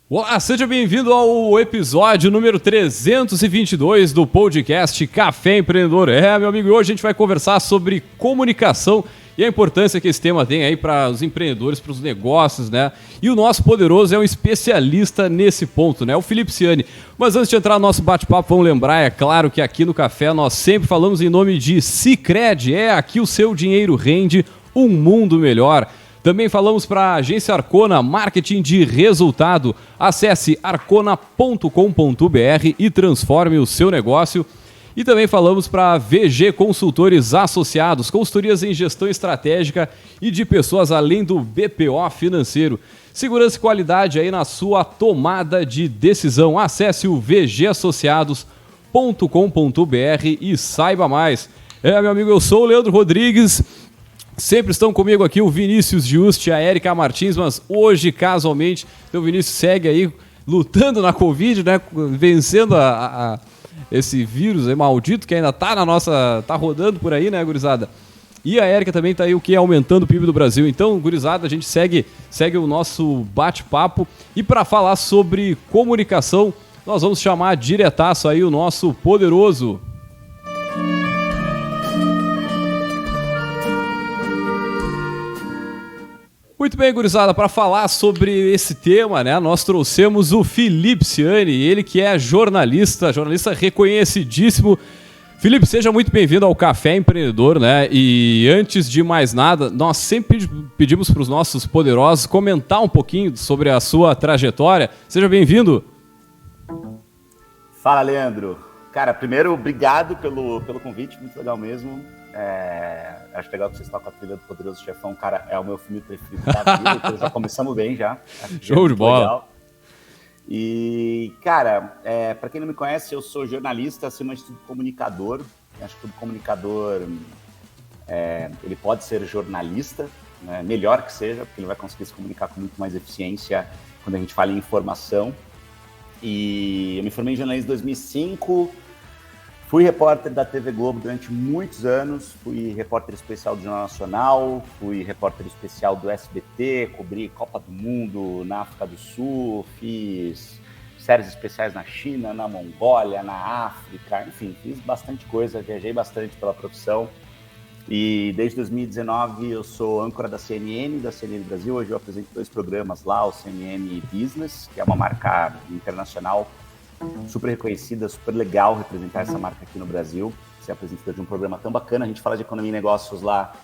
Olá, seja bem-vindo ao episódio número 322 do podcast Café Empreendedor. Meu amigo, hoje a gente vai conversar sobre comunicação e a importância que esse tema tem aí para os empreendedores, para os negócios, né? E o nosso poderoso é um especialista nesse ponto, né? O Felipe Ciani. Mas antes de entrar no nosso bate-papo, vamos lembrar, é claro que aqui no Café nós sempre falamos em nome de Sicredi. Aqui o seu dinheiro rende um mundo melhor. Também falamos para a agência Arcona, marketing de resultado. Acesse arcona.com.br e transforme o seu negócio. E também falamos para a VG Consultores Associados, consultorias em gestão estratégica e de pessoas além do BPO financeiro. Segurança e qualidade aí na sua tomada de decisão. Acesse o vgassociados.com.br e saiba mais. Meu amigo, eu sou o Leandro Rodrigues. Sempre estão comigo aqui o Vinícius Giusti e a Érica Martins, mas hoje, casualmente, o Vinícius segue aí lutando na Covid, né? Vencendo esse vírus aí maldito que ainda tá rodando por aí, né, gurizada? E a Érica também tá aí aumentando o PIB do Brasil. Então, gurizada, a gente segue o nosso bate-papo. E para falar sobre comunicação, nós vamos chamar diretaço aí o nosso poderoso. Muito bem, gurizada, para falar sobre esse tema, né, nós trouxemos o Felipe Ciani, ele que é jornalista reconhecidíssimo. Felipe, seja muito bem-vindo ao Café Empreendedor, né? E antes de mais nada, nós sempre pedimos para os nossos poderosos comentar um pouquinho sobre a sua trajetória. Seja bem-vindo. Fala, Leandro. Cara, primeiro, obrigado pelo convite, muito legal mesmo. Acho legal que vocês estão com a trilha do Poderoso Chefão, cara, é o meu filme preferido da vida, então já começamos bem já. Show de bola. Legal. E, cara, para quem não me conhece, eu sou jornalista, acima de tudo comunicador. Acho que todo comunicador, ele pode ser jornalista, né? Melhor que seja, porque ele vai conseguir se comunicar com muito mais eficiência quando a gente fala em informação. E eu me formei em jornalismo em 2005, fui repórter da TV Globo durante muitos anos, fui repórter especial do Jornal Nacional, fui repórter especial do SBT, cobri Copa do Mundo na África do Sul, fiz séries especiais na China, na Mongólia, na África, enfim, fiz bastante coisa, viajei bastante pela profissão. E desde 2019 eu sou âncora da CNN Brasil. Hoje eu apresento 2 programas lá, o CNN Business, que é uma marca internacional super reconhecida, super legal representar essa marca aqui no Brasil. Ser apresentador de um programa tão bacana. A gente fala de economia e negócios lá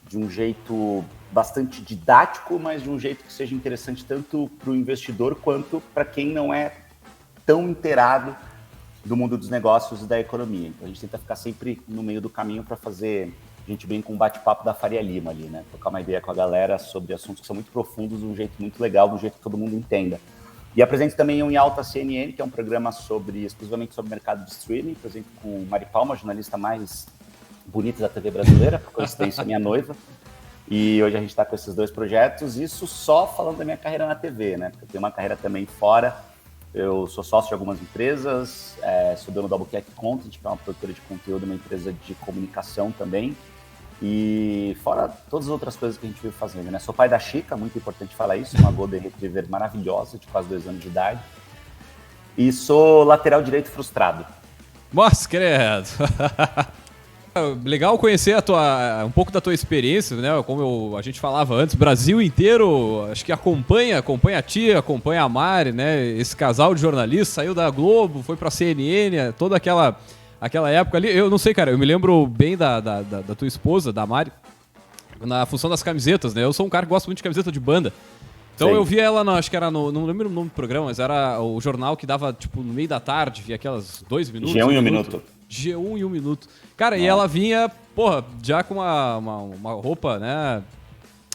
de um jeito bastante didático, mas de um jeito que seja interessante tanto para o investidor quanto para quem não é tão inteirado do mundo dos negócios e da economia. Então a gente tenta ficar sempre no meio do caminho para fazer a gente bem com um bate-papo da Faria Lima ali, né? Trocar uma ideia com a galera sobre assuntos que são muito profundos, de um jeito muito legal, de um jeito que todo mundo entenda. E apresento também o Em Alta CNN, que é um programa exclusivamente sobre mercado de streaming. Apresento com Mari Palma, a jornalista mais bonita da TV brasileira, por coincidência, minha noiva. E hoje a gente está com esses 2 projetos, isso só falando da minha carreira na TV, né? Porque eu tenho uma carreira também fora. Eu sou sócio de algumas empresas, sou dono da Albuquerque Content, que é uma produtora de conteúdo, uma empresa de comunicação também. E fora todas as outras coisas que a gente veio fazendo, né? Sou pai da Chica, muito importante falar isso, uma Golden Retriever maravilhosa, de quase 2 anos de idade. E sou lateral direito frustrado. Nossa, credo! Legal conhecer um pouco da tua experiência, né? Como a gente falava antes, Brasil inteiro, acho que acompanha a tia, acompanha a Mari, né? Esse casal de jornalistas saiu da Globo, foi pra CNN, toda aquela época ali. Eu não sei, cara, eu me lembro bem da tua esposa, da Mari, na função das camisetas, né? Eu sou um cara que gosta muito de camiseta de banda. Então eu vi ela, acho que era não lembro o nome do programa, mas era o jornal que dava, tipo, no meio da tarde, via aquelas 2 minutos. G1 em 1 minuto. G1 em 1 minuto. Cara, e ela vinha, porra, já com uma roupa, né,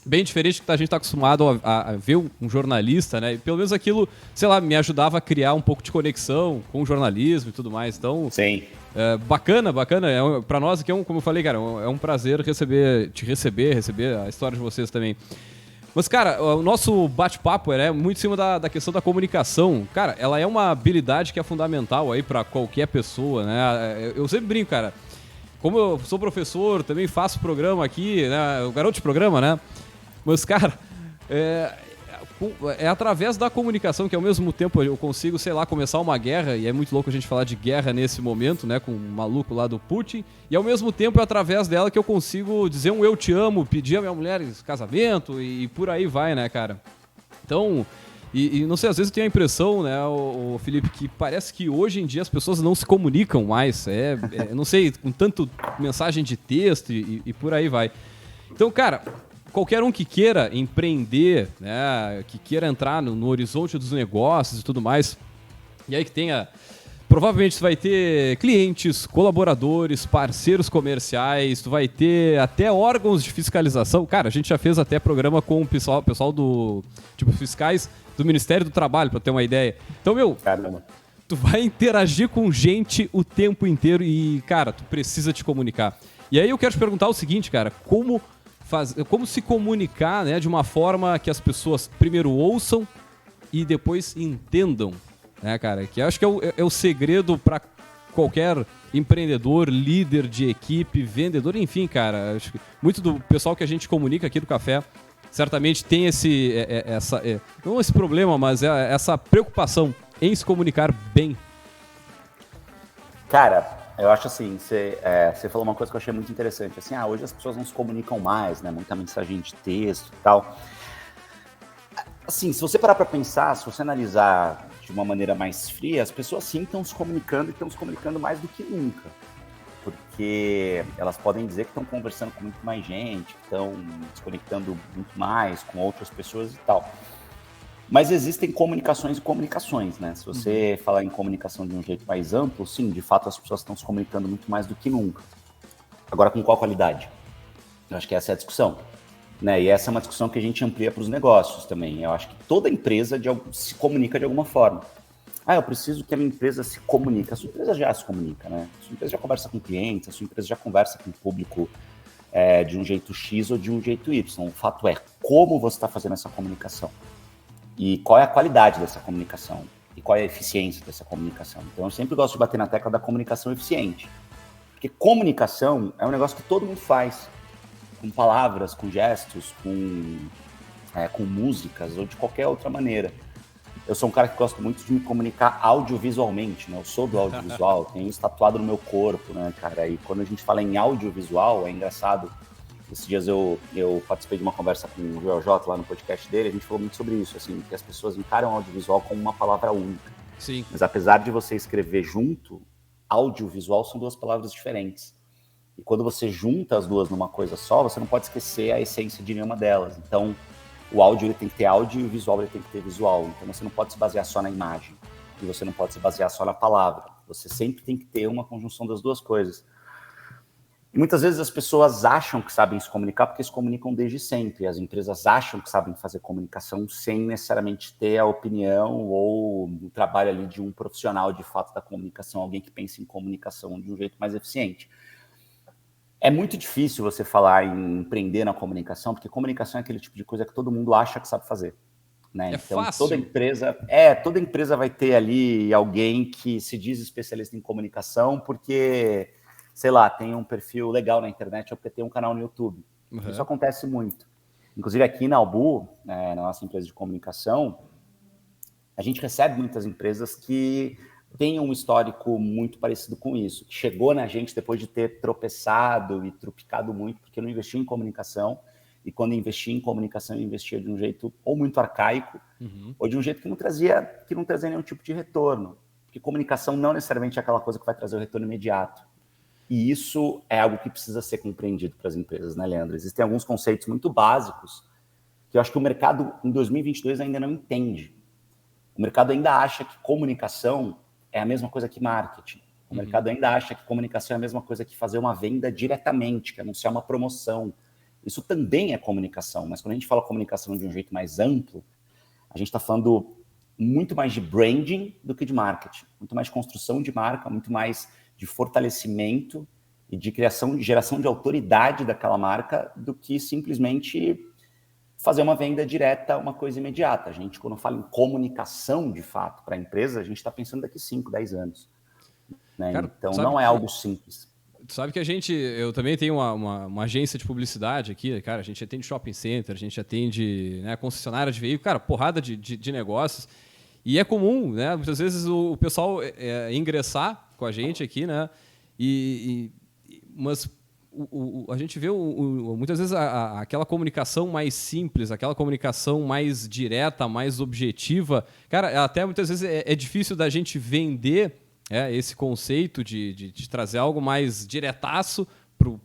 bem diferente que a gente tá acostumado a ver um jornalista, né? E pelo menos aquilo, sei lá, me ajudava a criar um pouco de conexão com o jornalismo e tudo mais. Então, sim. Bacana. Pra nós aqui, como eu falei, cara, é um prazer te receber a história de vocês também. Mas, cara, o nosso bate-papo é muito em cima da questão da comunicação. Cara, ela é uma habilidade que é fundamental aí pra qualquer pessoa, né? Eu sempre brinco, cara. Como eu sou professor, também faço programa aqui, né? O garoto de programa, né? Mas, cara, é através da comunicação que ao mesmo tempo eu consigo, sei lá, começar uma guerra, e é muito louco a gente falar de guerra nesse momento, né, com o maluco lá do Putin, e ao mesmo tempo é através dela que eu consigo dizer um eu te amo, pedir a minha mulher em casamento e por aí vai, né, cara? Então, e não sei, às vezes eu tenho a impressão, né, o Felipe, que parece que hoje em dia as pessoas não se comunicam mais, não sei, com tanto mensagem de texto e por aí vai. Então, cara, qualquer um que queira empreender, né, que queira entrar no horizonte dos negócios e tudo mais, e aí que tenha... Provavelmente tu vai ter clientes, colaboradores, parceiros comerciais, tu vai ter até órgãos de fiscalização. Cara, a gente já fez até programa com o pessoal do... Tipo, fiscais do Ministério do Trabalho, pra ter uma ideia. Então, meu... Caramba. Tu vai interagir com gente o tempo inteiro e, cara, tu precisa te comunicar. E aí eu quero te perguntar o seguinte, cara, como se comunicar, né, de uma forma que as pessoas primeiro ouçam e depois entendam, né, cara? Que acho que é o segredo para qualquer empreendedor, líder de equipe, vendedor, enfim, cara. Acho que muito do pessoal que a gente comunica aqui do Café certamente tem não esse problema, mas essa preocupação em se comunicar bem. Cara, eu acho assim, você falou uma coisa que eu achei muito interessante, assim, hoje as pessoas não se comunicam mais, né, muita mensagem de texto e tal. Assim, se você parar para pensar, se você analisar de uma maneira mais fria, as pessoas sim estão se comunicando e estão se comunicando mais do que nunca. Porque elas podem dizer que estão conversando com muito mais gente, que estão se conectando muito mais com outras pessoas e tal. Mas existem comunicações e comunicações, né? Se você falar em comunicação de um jeito mais amplo, sim, de fato as pessoas estão se comunicando muito mais do que nunca. Agora, com qual qualidade? Eu acho que essa é a discussão. Né? E essa é uma discussão que a gente amplia para os negócios também. Eu acho que toda empresa se comunica de alguma forma. Eu preciso que a minha empresa se comunique. A sua empresa já se comunica, né? A sua empresa já conversa com clientes, a sua empresa já conversa com o público de um jeito X ou de um jeito Y. O fato é como você está fazendo essa comunicação e qual é a qualidade dessa comunicação e qual é a eficiência dessa comunicação. Então, eu sempre gosto de bater na tecla da comunicação eficiente. Porque comunicação é um negócio que todo mundo faz. Com palavras, com gestos, com músicas ou de qualquer outra maneira. Eu sou um cara que gosto muito de me comunicar audiovisualmente, né? Eu sou do audiovisual, tenho isso tatuado no meu corpo, né, cara? E quando a gente fala em audiovisual, é engraçado. Esses dias eu participei de uma conversa com o Joel J lá no podcast dele, a gente falou muito sobre isso, assim, que as pessoas encaram audiovisual como uma palavra única. Sim. Mas apesar de você escrever junto, audiovisual são duas palavras diferentes. E quando você junta as duas numa coisa só, você não pode esquecer a essência de nenhuma delas. Então, o áudio ele tem que ter áudio e o visual ele tem que ter visual. Então, você não pode se basear só na imagem. E você não pode se basear só na palavra. Você sempre tem que ter uma conjunção das duas coisas. E muitas vezes as pessoas acham que sabem se comunicar porque se comunicam desde sempre. As empresas acham que sabem fazer comunicação sem necessariamente ter a opinião ou o trabalho ali de um profissional de fato da comunicação, alguém que pense em comunicação de um jeito mais eficiente. É muito difícil você falar em empreender na comunicação, porque comunicação é aquele tipo de coisa que todo mundo acha que sabe fazer. Né? Então, fácil. Toda empresa vai ter ali alguém que se diz especialista em comunicação porque, sei lá, tem um perfil legal na internet ou porque tem um canal no YouTube. Uhum. Isso acontece muito. Inclusive aqui na Albu, na nossa empresa de comunicação, a gente recebe muitas empresas que tem um histórico muito parecido com isso, que chegou na gente depois de ter tropeçado e trupicado muito, porque não investiu em comunicação, e quando investia em comunicação, investia de um jeito ou muito arcaico, ou de um jeito que não trazia nenhum tipo de retorno, porque comunicação não necessariamente é aquela coisa que vai trazer o retorno imediato. E isso é algo que precisa ser compreendido para as empresas, né, Leandro? Existem alguns conceitos muito básicos que eu acho que o mercado, em 2022, ainda não entende. O mercado ainda acha que comunicação é a mesma coisa que marketing. O mercado ainda acha que comunicação é a mesma coisa que fazer uma venda diretamente, que anunciar uma promoção. Isso também é comunicação, mas quando a gente fala comunicação de um jeito mais amplo, a gente está falando muito mais de branding do que de marketing, muito mais de construção de marca, muito mais de fortalecimento e de geração de autoridade daquela marca do que simplesmente fazer uma venda direta, uma coisa imediata. A gente, quando fala em comunicação, de fato, para a empresa, a gente está pensando daqui 5, 10 anos. Né? Cara, então, não é algo simples. Tu sabe que eu também tenho uma agência de publicidade aqui, cara, a gente atende shopping center, a gente atende, né, concessionária de veículo, cara, porrada de negócios. E é comum, né, muitas vezes o pessoal ingressar com a gente aqui, né, mas a gente vê muitas vezes aquela comunicação mais simples, aquela comunicação mais direta, mais objetiva, cara, até muitas vezes é difícil da gente vender esse conceito de trazer algo mais diretaço pro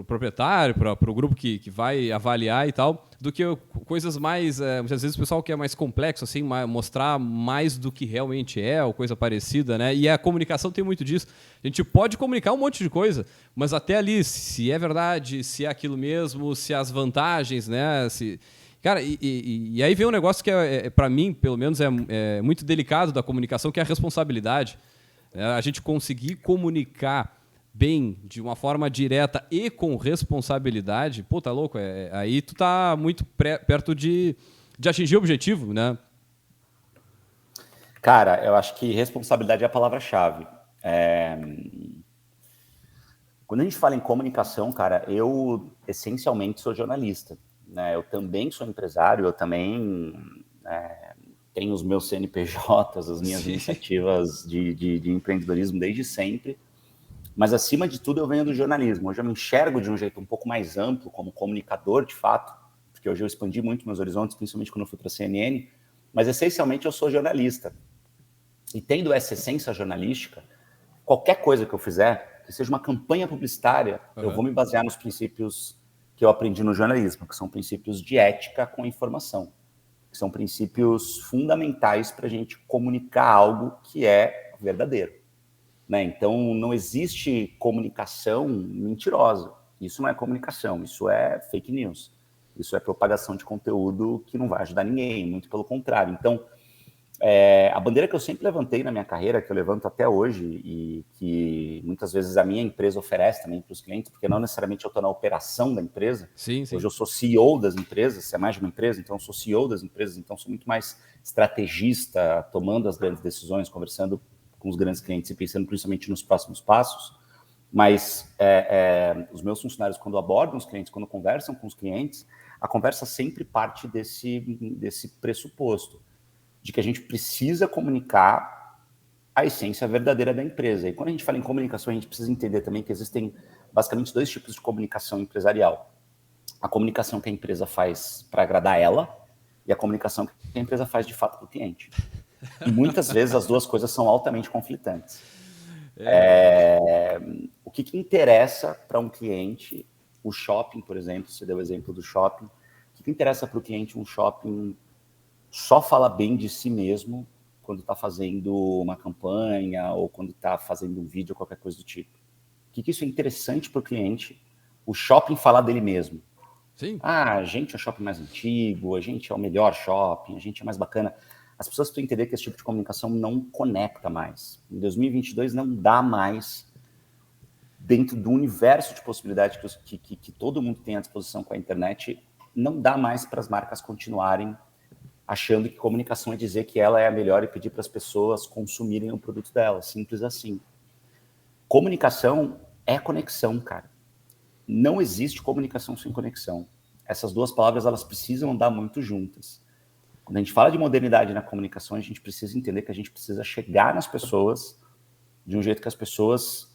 proprietário, pro grupo que vai avaliar e tal, do que coisas mais... muitas vezes o pessoal quer mais complexo, assim, mostrar mais do que realmente é, ou coisa parecida, né? E a comunicação tem muito disso. A gente pode comunicar um monte de coisa, mas até ali, se é verdade, se é aquilo mesmo, se as vantagens, né? Cara, e aí vem um negócio que para mim, pelo menos, é muito delicado da comunicação, que é a responsabilidade. A gente conseguir comunicar bem, de uma forma direta e com responsabilidade, pô, tá louco? Aí tu tá muito perto de atingir o objetivo, né? Cara, eu acho que responsabilidade é a palavra-chave. Quando a gente fala em comunicação, cara, eu essencialmente sou jornalista, né? Eu também sou empresário, eu também tenho os meus CNPJs, as minhas iniciativas de empreendedorismo desde sempre. Mas, acima de tudo, eu venho do jornalismo. Hoje eu me enxergo de um jeito um pouco mais amplo, como comunicador, de fato, porque hoje eu expandi muito meus horizontes, principalmente quando eu fui para a CNN, mas, essencialmente, eu sou jornalista. E tendo essa essência jornalística, qualquer coisa que eu fizer, que seja uma campanha publicitária, eu vou me basear nos princípios que eu aprendi no jornalismo, que são princípios de ética com informação, que são princípios fundamentais para a gente comunicar algo que é verdadeiro. Né? Então, não existe comunicação mentirosa. Isso não é comunicação, isso é fake news. Isso é propagação de conteúdo que não vai ajudar ninguém, muito pelo contrário. Então, a bandeira que eu sempre levantei na minha carreira, que eu levanto até hoje, e que muitas vezes a minha empresa oferece também para os clientes, porque não necessariamente eu estou na operação da empresa. Sim. Hoje eu sou CEO das empresas, se é mais de uma empresa, então eu sou CEO das empresas, então sou muito mais estrategista, tomando as grandes decisões, conversando com os grandes clientes e pensando principalmente nos próximos passos, mas os meus funcionários, quando abordam os clientes, quando conversam com os clientes, a conversa sempre parte desse pressuposto, de que a gente precisa comunicar a essência verdadeira da empresa. E quando a gente fala em comunicação, a gente precisa entender também que existem basicamente dois tipos de comunicação empresarial. A comunicação que a empresa faz para agradar ela e a comunicação que a empresa faz de fato para o cliente. E muitas vezes as duas coisas são altamente conflitantes. O que interessa para um cliente, o shopping, por exemplo, você deu o exemplo do shopping, o que interessa para o cliente um shopping só fala bem de si mesmo quando está fazendo uma campanha ou quando está fazendo um vídeo ou qualquer coisa do tipo? O que isso é interessante para o cliente, o shopping falar dele mesmo? Sim. A gente é o shopping mais antigo, a gente é o melhor shopping, a gente é mais bacana. As pessoas precisam entender que esse tipo de comunicação não conecta mais. Em 2022 não dá mais, dentro do universo de possibilidades que todo mundo tem à disposição com a internet, não dá mais para as marcas continuarem achando que comunicação é dizer que ela é a melhor e pedir para as pessoas consumirem o produto dela. Simples assim. Comunicação é conexão, cara. Não existe comunicação sem conexão. Essas duas palavras, elas precisam andar muito juntas. Quando a gente fala de modernidade na comunicação, a gente precisa entender que a gente precisa chegar nas pessoas de um jeito que as pessoas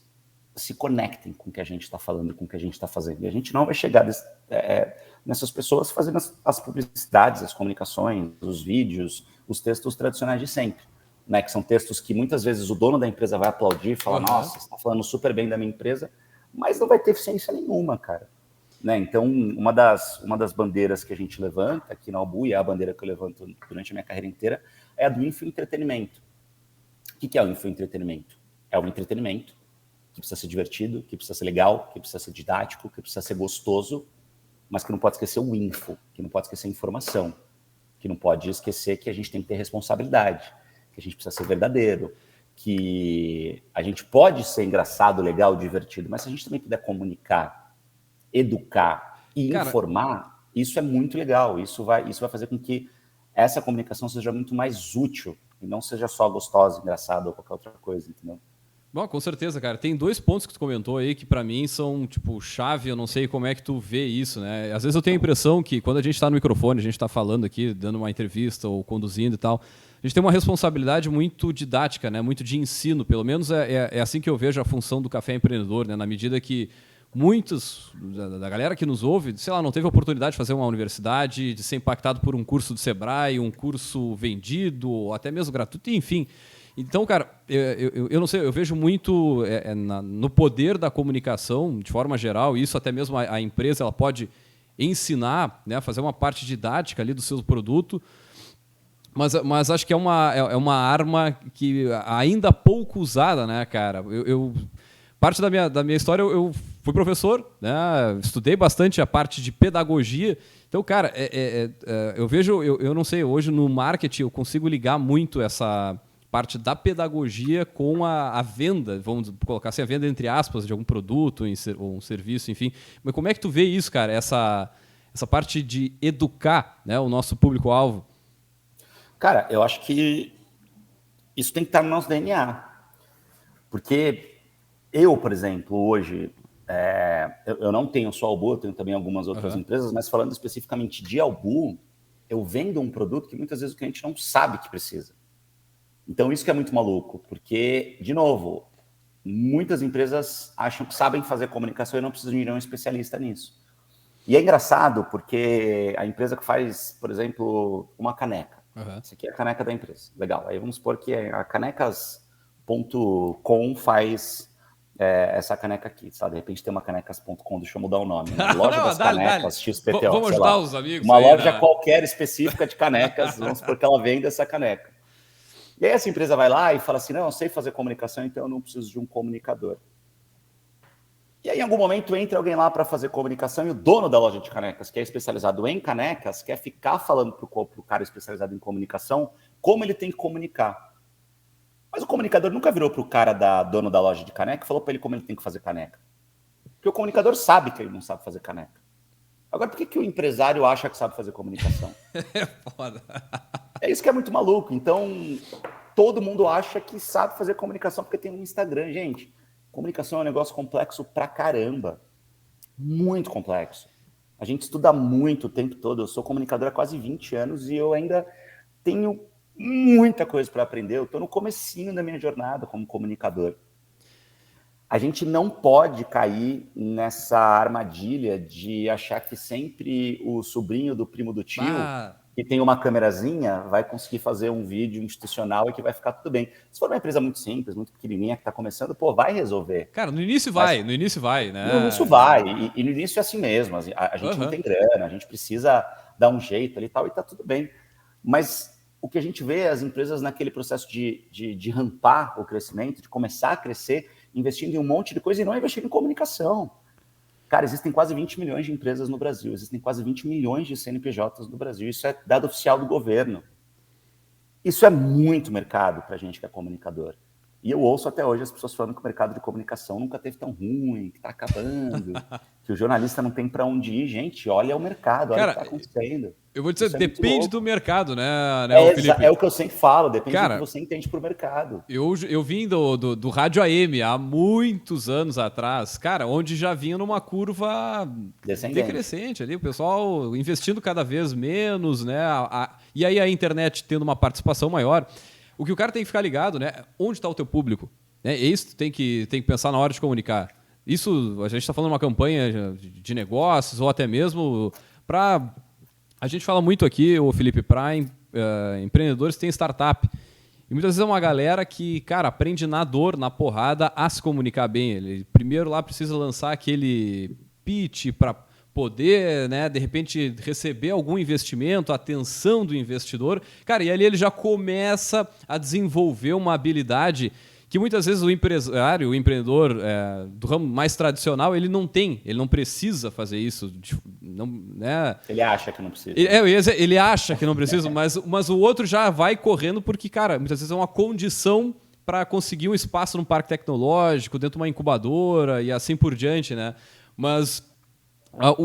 se conectem com o que a gente está falando, com o que a gente está fazendo. E a gente não vai chegar nessas pessoas fazendo as publicidades, as comunicações, os vídeos, os textos tradicionais de sempre, né? Que são textos que muitas vezes o dono da empresa vai aplaudir e falar, nossa, você está falando super bem da minha empresa, mas não vai ter eficiência nenhuma, cara. Né? Então, uma das bandeiras que a gente levanta aqui na Albu, e é a bandeira que eu levanto durante a minha carreira inteira, é a do infoentretenimento. O que é o infoentretenimento? É um entretenimento que precisa ser divertido, que precisa ser legal, que precisa ser didático, que precisa ser gostoso, mas que não pode esquecer o info, que não pode esquecer a informação, que não pode esquecer que a gente tem que ter responsabilidade, que a gente precisa ser verdadeiro, que a gente pode ser engraçado, legal, divertido, mas se a gente também puder comunicar, educar e informar, isso é muito legal. Isso vai fazer com que essa comunicação seja muito mais útil e não seja só gostosa, engraçada ou qualquer outra coisa, entendeu? Bom, com certeza, cara. Tem 2 pontos que tu comentou aí que pra mim são, tipo, chave. Eu não sei como é que tu vê isso, né? Às vezes eu tenho a impressão que quando a gente tá no microfone, a gente tá falando aqui, dando uma entrevista ou conduzindo e tal, a gente tem uma responsabilidade muito didática, né? Muito de ensino. Pelo menos é assim que eu vejo a função do Café Empreendedor, né? Na medida que muitos da galera que nos ouve, sei lá, não teve a oportunidade de fazer uma universidade, de ser impactado por um curso do Sebrae, um curso vendido, ou até mesmo gratuito, enfim. Então, cara, eu não sei, eu vejo muito no poder da comunicação, de forma geral, isso até mesmo a empresa ela pode ensinar, né, fazer uma parte didática ali do seu produto, mas acho que é uma arma que ainda pouco usada, né, cara? Parte da minha história, eu fui professor, né, estudei bastante a parte de pedagogia. Então, cara, eu vejo, eu não sei, hoje no marketing eu consigo ligar muito essa parte da pedagogia com a venda, vamos colocar assim, a venda entre aspas de algum produto ou um serviço, enfim. Mas como é que tu vê isso, cara? Essa parte de educar, né, o nosso público-alvo? Cara, eu acho que isso tem que estar no nosso DNA. Porque eu, por exemplo, hoje, eu não tenho só Albu, eu tenho também algumas outras empresas, mas falando especificamente de Albu, eu vendo um produto que muitas vezes o cliente não sabe que precisa. Então, isso que é muito maluco, porque, de novo, muitas empresas acham que sabem fazer comunicação e não precisam de um especialista nisso. E é engraçado porque a empresa que faz, por exemplo, uma caneca. Essa aqui é a caneca da empresa. Legal. Aí vamos supor que a canecas.com faz essa caneca aqui. Sabe? De repente tem uma canecas.com, deixa eu mudar o nome. Né? Loja das Canecas, XPTO. Vamos ajudar os amigos. Uma loja qualquer específica de canecas, vamos supor que ela vende essa caneca. E aí essa empresa vai lá e fala assim, não, eu sei fazer comunicação, então eu não preciso de um comunicador. E aí em algum momento entra alguém lá para fazer comunicação e o dono da loja de canecas, que é especializado em canecas, quer ficar falando para o cara especializado em comunicação como ele tem que comunicar. Mas o comunicador nunca virou para o cara dono da loja de caneca e falou para ele como ele tem que fazer caneca. Porque o comunicador sabe que ele não sabe fazer caneca. Agora, por que o empresário acha que sabe fazer comunicação? É foda. É isso que é muito maluco. Então, todo mundo acha que sabe fazer comunicação porque tem um Instagram. Gente, comunicação é um negócio complexo pra caramba. Muito complexo. A gente estuda muito o tempo todo. Eu sou comunicador há quase 20 anos e eu ainda tenho muita coisa para aprender. Eu estou no comecinho da minha jornada como comunicador. A gente não pode cair nessa armadilha de achar que sempre o sobrinho do primo do tio, que tem uma câmerazinha, vai conseguir fazer um vídeo institucional e que vai ficar tudo bem. Se for uma empresa muito simples, muito pequenininha, que está começando, vai resolver. Cara, no início vai, né? No início vai, e no início é assim mesmo. A gente não tem grana, a gente precisa dar um jeito ali e tal, e tá tudo bem. Mas o que a gente vê é as empresas naquele processo de rampar o crescimento, de começar a crescer, investindo em um monte de coisa e não investindo em comunicação. Cara, existem quase 20 milhões de empresas no Brasil, existem quase 20 milhões de CNPJs no Brasil, isso é dado oficial do governo. Isso é muito mercado para a gente que é comunicador. E eu ouço até hoje as pessoas falando que o mercado de comunicação nunca teve tão ruim, que está acabando, que o jornalista não tem para onde ir. Gente, olha o mercado, olha o que está acontecendo. Eu vou dizer, depende do mercado, né Felipe? É o que eu sempre falo, depende do que você entende pro mercado. Eu vim do Rádio AM há muitos anos atrás, cara, onde já vinha numa curva decrescente ali, o pessoal investindo cada vez menos, né? E aí a internet tendo uma participação maior. O que o cara tem que ficar ligado, né? Onde está o teu público? É isso que tem que pensar na hora de comunicar. Isso, a gente está falando de uma campanha de negócios ou até mesmo para... A gente fala muito aqui, Felipe, para empreendedores que têm startup. E muitas vezes é uma galera que, cara, aprende na dor, na porrada, a se comunicar bem. Ele primeiro lá precisa lançar aquele pitch para poder, né, de repente, receber algum investimento, a atenção do investidor. Cara, e ali ele já começa a desenvolver uma habilidade que muitas vezes o empresário, o empreendedor do ramo mais tradicional, ele não tem, ele não precisa fazer isso. Não, né? Ele acha que não precisa. Ele acha que não precisa, mas o outro já vai correndo porque, cara, muitas vezes é uma condição para conseguir um espaço num parque tecnológico, dentro de uma incubadora e assim por diante, né? Mas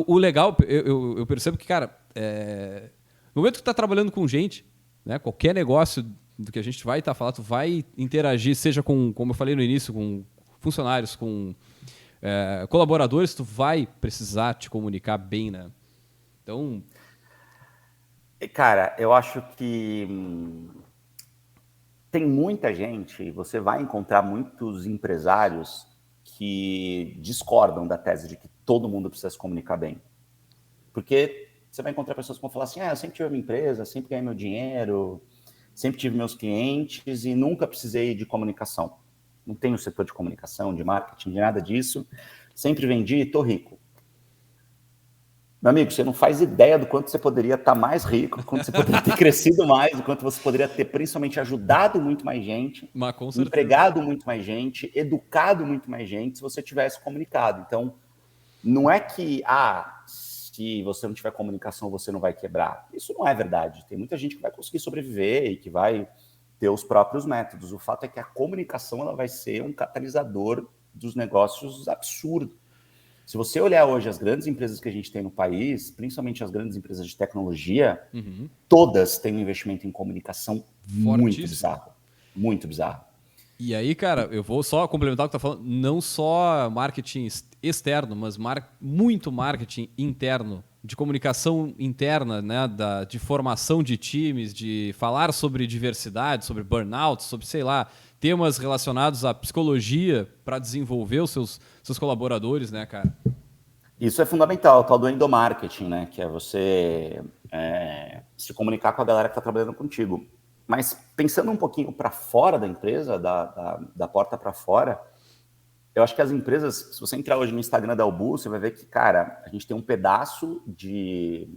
o legal, eu percebo que, cara, no momento que tu está trabalhando com gente, né, qualquer negócio do que a gente vai estar falando, tu vai interagir, seja com, como eu falei no início, com funcionários, com colaboradores, tu vai precisar te comunicar bem, né? Então... Cara, eu acho que tem muita gente, você vai encontrar muitos empresários que discordam da tese de que todo mundo precisa se comunicar bem. Porque você vai encontrar pessoas que vão falar assim, eu sempre tive a minha empresa, sempre ganhei meu dinheiro, sempre tive meus clientes e nunca precisei de comunicação. Não tenho setor de comunicação, de marketing, de nada disso. Sempre vendi e estou rico. Meu amigo, você não faz ideia do quanto você poderia estar mais rico, do quanto você poderia ter crescido mais, do quanto você poderia ter principalmente ajudado muito mais gente, empregado muito mais gente, educado muito mais gente, se você tivesse comunicado. Então, não é que, se você não tiver comunicação, você não vai quebrar. Isso não é verdade. Tem muita gente que vai conseguir sobreviver e que vai ter os próprios métodos. O fato é que a comunicação ela vai ser um catalisador dos negócios absurdo. Se você olhar hoje as grandes empresas que a gente tem no país, principalmente as grandes empresas de tecnologia, todas têm um investimento em comunicação muito bizarro. Muito bizarro. E aí, cara, eu vou só complementar o que tu tá falando, não só marketing externo, mas muito marketing interno, de comunicação interna, né, de formação de times, de falar sobre diversidade, sobre burnout, sobre, sei lá, temas relacionados à psicologia para desenvolver os seus colaboradores, né, cara? Isso é fundamental, o tal do endomarketing, né, que é você se comunicar com a galera que está trabalhando contigo. Mas pensando um pouquinho para fora da empresa, da porta para fora, eu acho que as empresas, se você entrar hoje no Instagram da Albu, você vai ver que, cara, a gente tem um pedaço de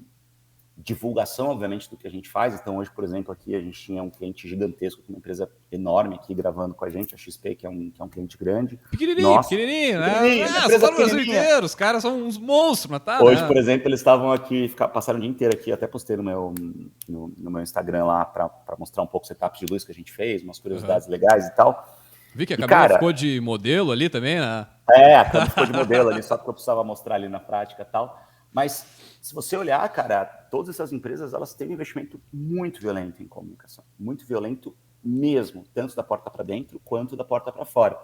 divulgação, obviamente, do que a gente faz. Então, hoje, por exemplo, aqui a gente tinha um cliente gigantesco, uma empresa enorme aqui gravando com a gente, a XP, que é um cliente grande. Pequenininho, né? Você tá no Brasil inteiro, os caras são uns monstros, mas tá, hoje, né? por exemplo, eles estavam aqui, passaram o dia inteiro aqui, até postei no meu Instagram lá para mostrar um pouco o setup de luz que a gente fez, umas curiosidades legais e tal. Vi que a Camila ficou de modelo ali também, né? A Camila ficou de modelo ali, só que eu precisava mostrar ali na prática e tal. Mas se você olhar, cara, todas essas empresas, elas têm um investimento muito violento em comunicação. Muito violento mesmo, tanto da porta para dentro quanto da porta para fora.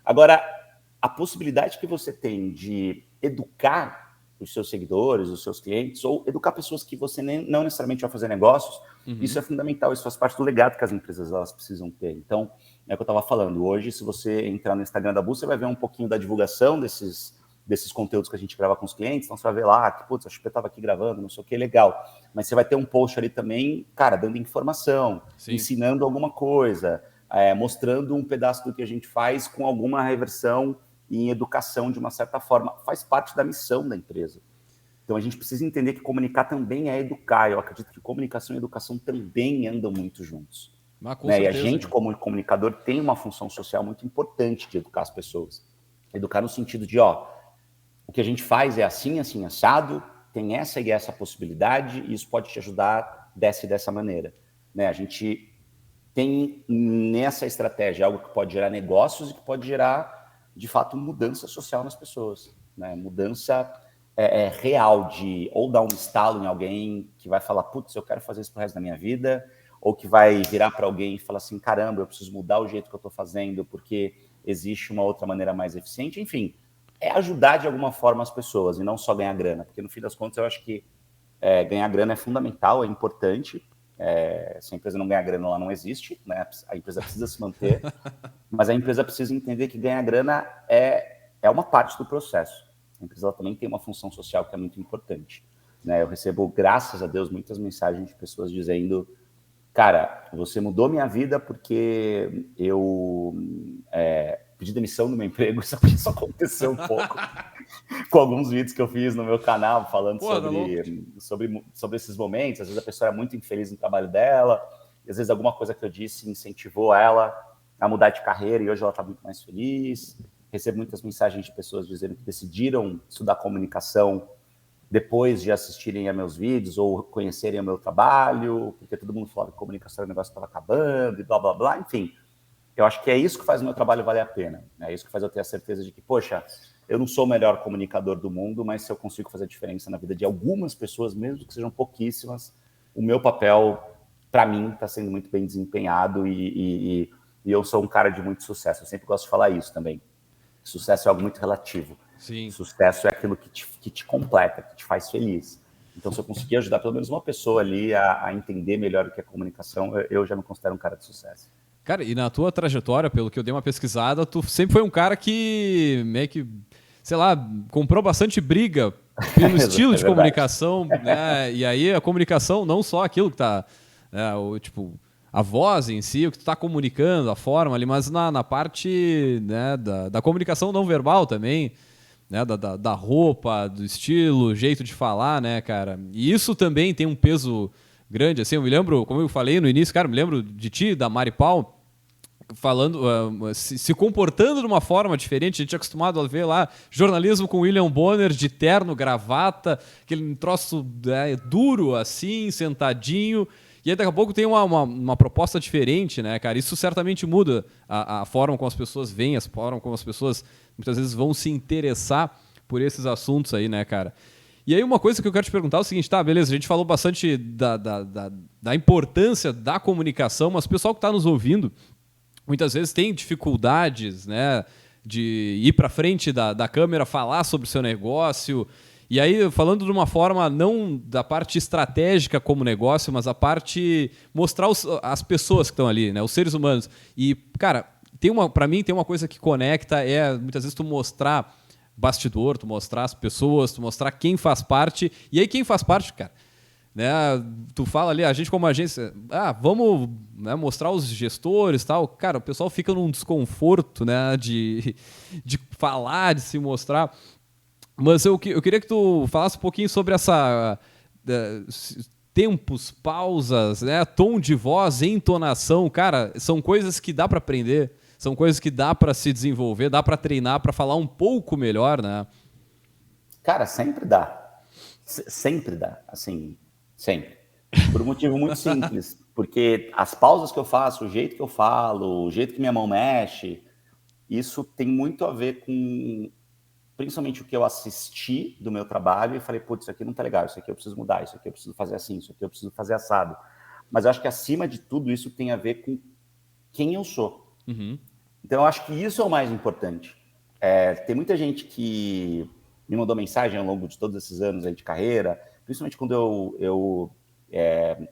Agora, a possibilidade que você tem de educar os seus seguidores, os seus clientes, ou educar pessoas que você não necessariamente vai fazer negócios, isso é fundamental, isso faz parte do legado que as empresas elas precisam ter. Então, é o que eu estava falando. Hoje, se você entrar no Instagram da Bu, você vai ver um pouquinho da divulgação desses conteúdos que a gente grava com os clientes, então você vai ver lá que, putz, a XP estava aqui gravando, não sei o que, legal. Mas você vai ter um post ali também, cara, dando informação, ensinando alguma coisa, mostrando um pedaço do que a gente faz com alguma reversão em educação de uma certa forma. Faz parte da missão da empresa. Então a gente precisa entender que comunicar também é educar. Eu acredito que comunicação e educação também andam muito juntos. Né? E a gente, como comunicador, tem uma função social muito importante de educar as pessoas. Educar no sentido de, o que a gente faz é assim, assim, assado, tem essa e essa possibilidade, e isso pode te ajudar dessa e dessa maneira. Né? A gente tem nessa estratégia algo que pode gerar negócios e que pode gerar, de fato, mudança social nas pessoas. Né? Mudança real, de ou dar um estalo em alguém que vai falar, putz, eu quero fazer isso pro resto da minha vida, ou que vai virar para alguém e falar assim, caramba, eu preciso mudar o jeito que eu estou fazendo porque existe uma outra maneira mais eficiente. Enfim, é ajudar de alguma forma as pessoas e não só ganhar grana, porque no fim das contas eu acho que ganhar grana é fundamental, é importante. Se a empresa não ganhar grana, ela não existe, né? A empresa precisa se manter, mas a empresa precisa entender que ganhar grana é uma parte do processo. A empresa ela também tem uma função social que é muito importante. Né? Eu recebo, graças a Deus, muitas mensagens de pessoas dizendo, cara, você mudou minha vida porque eu pedi demissão do meu emprego. Isso aconteceu um pouco com alguns vídeos que eu fiz no meu canal falando sobre esses momentos. Às vezes a pessoa era muito infeliz no trabalho dela, e às vezes alguma coisa que eu disse incentivou ela a mudar de carreira e hoje ela está muito mais feliz. Recebo muitas mensagens de pessoas dizendo que decidiram estudar comunicação depois de assistirem a meus vídeos ou conhecerem o meu trabalho, porque todo mundo falava que comunicação era um negócio que estava acabando e blá, blá, blá. Enfim, eu acho que é isso que faz o meu trabalho valer a pena. É isso que faz eu ter a certeza de que, poxa, eu não sou o melhor comunicador do mundo, mas se eu consigo fazer diferença na vida de algumas pessoas, mesmo que sejam pouquíssimas, o meu papel para mim, está sendo muito bem desempenhado e eu sou um cara de muito sucesso. Eu sempre gosto de falar isso também. Sucesso é algo muito relativo. Sim. Sucesso é aquilo que te completa, que te faz feliz. Então, se eu conseguir ajudar pelo menos uma pessoa ali a entender melhor o que é comunicação, eu já me considero um cara de sucesso. Cara, e na tua trajetória, pelo que eu dei uma pesquisada, tu sempre foi um cara que meio que, sei lá, comprou bastante briga pelo estilo de comunicação, né? E aí a comunicação, não só aquilo que tá, tipo, a voz em si, o que tu tá comunicando, a forma ali, mas na parte, né, da comunicação não verbal também, né, da roupa, do estilo, jeito de falar, né, cara? E isso também tem um peso grande, assim, eu me lembro, como eu falei no início, cara, me lembro de ti, da Mari Pau, falando, se comportando de uma forma diferente. A gente é acostumado a ver lá jornalismo com William Bonner de terno, gravata, aquele troço duro assim, sentadinho. E aí daqui a pouco tem uma proposta diferente, né, cara? Isso certamente muda a forma como as pessoas veem, a forma como as pessoas muitas vezes vão se interessar por esses assuntos aí, né, cara? E aí uma coisa que eu quero te perguntar é o seguinte, tá, beleza, a gente falou bastante da importância da comunicação, mas o pessoal que está nos ouvindo muitas vezes tem dificuldades, né, de ir para frente da câmera, falar sobre o seu negócio. E aí, falando de uma forma não da parte estratégica como negócio, mas a parte mostrar as pessoas que estão ali, né, os seres humanos. E, cara, para mim tem uma coisa que conecta, muitas vezes tu mostrar bastidor, tu mostrar as pessoas, tu mostrar quem faz parte. E aí quem faz parte, cara, né, tu fala ali, a gente como agência, vamos, né, mostrar os gestores e tal. Cara, o pessoal fica num desconforto, né, de falar, de se mostrar. Mas eu queria que tu falasse um pouquinho sobre essa tempos, pausas, né, tom de voz, entonação. Cara, são coisas que dá para aprender, são coisas que dá para se desenvolver, dá para treinar, para falar um pouco melhor, né? Cara, sempre dá. Sempre dá, assim, sempre. Por um motivo muito simples, porque as pausas que eu faço, o jeito que eu falo, o jeito que minha mão mexe, isso tem muito a ver com principalmente o que eu assisti do meu trabalho e falei, putz, isso aqui não tá legal, isso aqui eu preciso mudar, isso aqui eu preciso fazer assim, isso aqui eu preciso fazer assado. Mas eu acho que acima de tudo isso tem a ver com quem eu sou. Uhum. Então eu acho que isso é o mais importante. Tem muita gente que me mandou mensagem ao longo de todos esses anos aí de carreira, principalmente quando eu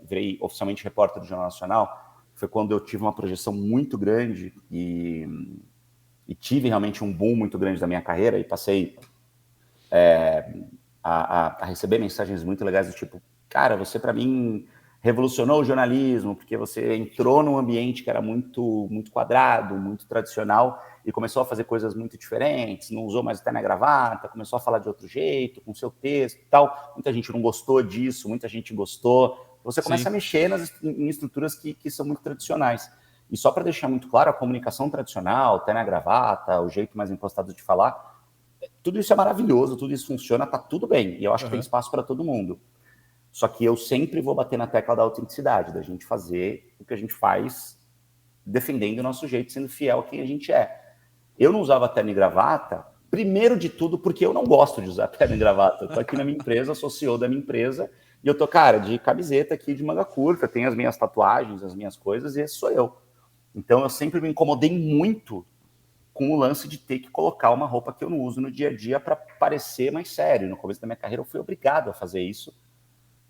virei oficialmente repórter do Jornal Nacional, foi quando eu tive uma projeção muito grande e tive realmente um boom muito grande da minha carreira e passei a receber mensagens muito legais do tipo, cara, você para mim revolucionou o jornalismo, porque você entrou num ambiente que era muito, muito quadrado, muito tradicional e começou a fazer coisas muito diferentes, não usou mais até na gravata, começou a falar de outro jeito, com seu texto e tal. Muita gente não gostou disso, muita gente gostou. Você começa a mexer em estruturas que são muito tradicionais. E só para deixar muito claro, a comunicação tradicional, até na gravata, o jeito mais impostado de falar, tudo isso é maravilhoso, tudo isso funciona, tá tudo bem. E eu acho que tem espaço para todo mundo. Só que eu sempre vou bater na tecla da autenticidade, da gente fazer o que a gente faz, defendendo o nosso jeito, sendo fiel a quem a gente é. Eu não usava terno e gravata, primeiro de tudo, porque eu não gosto de usar terno e gravata. Eu tô aqui na minha empresa, sou CEO da minha empresa, e eu tô, cara, de camiseta aqui, de manga curta, tenho as minhas tatuagens, as minhas coisas, e esse sou eu. Então eu sempre me incomodei muito com o lance de ter que colocar uma roupa que eu não uso no dia a dia para parecer mais sério. No começo da minha carreira eu fui obrigado a fazer isso,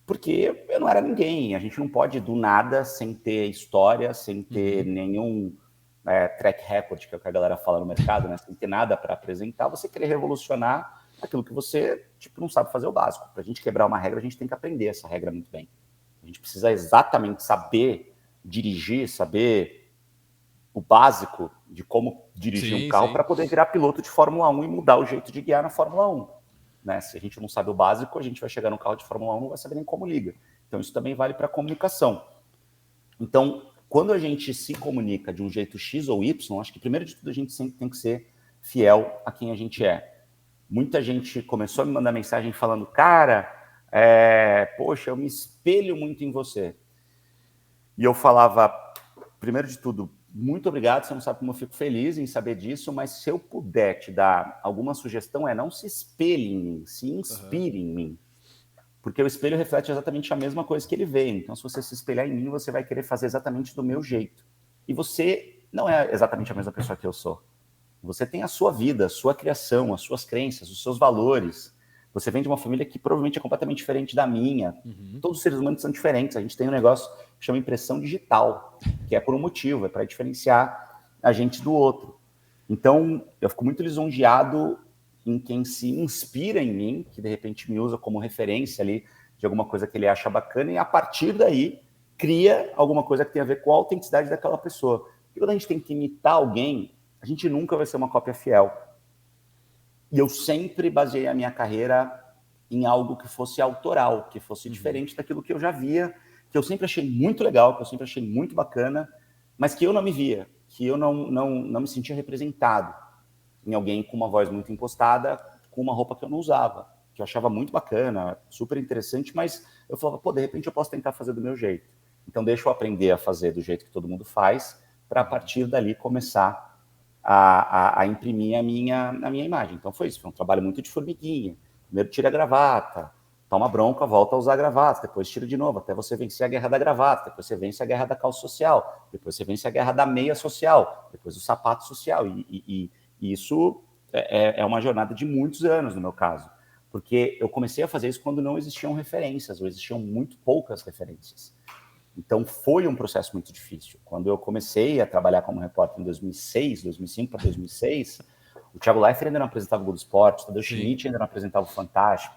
porque eu não era ninguém. A gente não pode do nada, sem ter história, sem ter nenhum track record, que é o que a galera fala no mercado, né? Sem ter nada para apresentar, você querer revolucionar aquilo que você não sabe fazer o básico. Para a gente quebrar uma regra, a gente tem que aprender essa regra muito bem. A gente precisa exatamente saber dirigir, saber o básico de como dirigir um carro para poder virar piloto de Fórmula 1 e mudar o jeito de guiar na Fórmula 1. Né? Se a gente não sabe o básico, a gente vai chegar no carro de Fórmula 1 e não vai saber nem como liga. Então isso também vale para a comunicação. Então, quando a gente se comunica de um jeito X ou Y, acho que primeiro de tudo a gente sempre tem que ser fiel a quem a gente é. Muita gente começou a me mandar mensagem falando, cara, poxa, eu me espelho muito em você. E eu falava, primeiro de tudo, muito obrigado, você não sabe como eu fico feliz em saber disso, mas se eu puder te dar alguma sugestão, não se espelhe em mim, se inspire em mim. Porque o espelho reflete exatamente a mesma coisa que ele vê. Então, se você se espelhar em mim, você vai querer fazer exatamente do meu jeito. E você não é exatamente a mesma pessoa que eu sou. Você tem a sua vida, a sua criação, as suas crenças, os seus valores. Você vem de uma família que provavelmente é completamente diferente da minha. Todos os seres humanos são diferentes. A gente tem um negócio que chama impressão digital, que é por um motivo, é para diferenciar a gente do outro. Então, eu fico muito lisonjeado em quem se inspira em mim, que de repente me usa como referência ali de alguma coisa que ele acha bacana, e a partir daí cria alguma coisa que tem a ver com a autenticidade daquela pessoa. Porque quando a gente tem que imitar alguém, a gente nunca vai ser uma cópia fiel. E eu sempre baseei a minha carreira em algo que fosse autoral, que fosse diferente daquilo que eu já via, que eu sempre achei muito legal, que eu sempre achei muito bacana, mas que eu não me via, que eu não me sentia representado em alguém com uma voz muito impostada, com uma roupa que eu não usava, que eu achava muito bacana, super interessante, mas eu falava, pô, de repente eu posso tentar fazer do meu jeito. Então deixa eu aprender a fazer do jeito que todo mundo faz, para a partir dali começar a imprimir a minha imagem. Então foi isso, foi um trabalho muito de formiguinha. Primeiro tira a gravata, toma bronca, volta a usar a gravata, depois tira de novo, até você vencer a guerra da gravata, depois você vence a guerra da calça social, depois você vence a guerra da meia social, depois do sapato social. E isso é uma jornada de muitos anos, no meu caso. Porque eu comecei a fazer isso quando não existiam referências, ou existiam muito poucas referências. Então, foi um processo muito difícil. Quando eu comecei a trabalhar como repórter em 2006, 2005 para 2006, o Thiago Leifert ainda não apresentava o Globo Esporte, o Tadeu Schmidt ainda não apresentava o Fantástico.